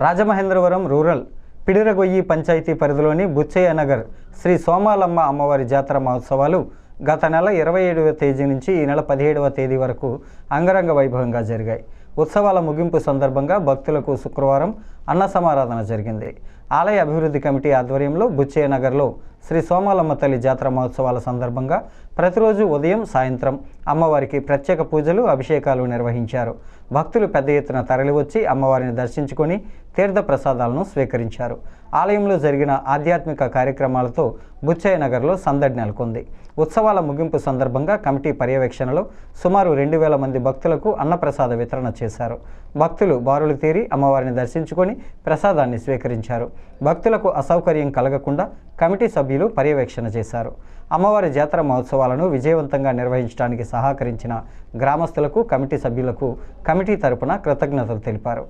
Rajamahendravaram rural పిడిరగొయ్యి panchayat పరిధిలోని బుచ్చయ్య నగర్ శ్రీ సోమాలమ్మ అమ్మవారి జాతర మహోత్సవాలు గత నెల 27వ తేదీ నుంచి ఈ నెల 17వ తేదీ వరకు అంగరంగ వైభవంగా జరిగాయి. ఉత్సవాల ముగింపు సందర్భంగా భక్తులకు శుక్రవారం అన్న సమారాధన జరిగింది. ఆలయ అభివృద్ధి కమిటీ ఆధ్వర్యంలో బుచ్చయ్య నగర్లో శ్రీ సోమాలమ్మ తల్లి జాతర మహోత్సవాల సందర్భంగా ప్రతిరోజు ఉదయం సాయంత్రం అమ్మవారికి ప్రత్యేక పూజలు అభిషేకాలు నిర్వహించారు. భక్తులు పెద్ద ఎత్తున తరలివచ్చి అమ్మవారిని దర్శించుకొని తీర్థ ప్రసాదాలను స్వీకరించారు. ఆలయంలో జరిగిన ఆధ్యాత్మిక కార్యక్రమాలతో బుచ్చయ్య నగర్లో సందడి నెలకొంది. ఉత్సవాల ముగింపు సందర్భంగా కమిటీ పర్యవేక్షణలో సుమారు 2000 మంది భక్తులకు అన్నప్రసాద వితరణ చేశారు. భక్తులు బారులు తీరి అమ్మవారిని దర్శించుకొని ప్రసాదాన్ని స్వీకరించారు. భక్తులకు అసౌకర్యం కలగకుండా కమిటీ సభ్యులు పర్యవేక్షణ చేశారు. అమ్మవారి జాతర మహోత్సవాలను విజయవంతంగా నిర్వహించడానికి సహకరించిన గ్రామస్తులకు కమిటీ సభ్యులకు కమిటీ తరపున కృతజ్ఞతలు తెలిపారు.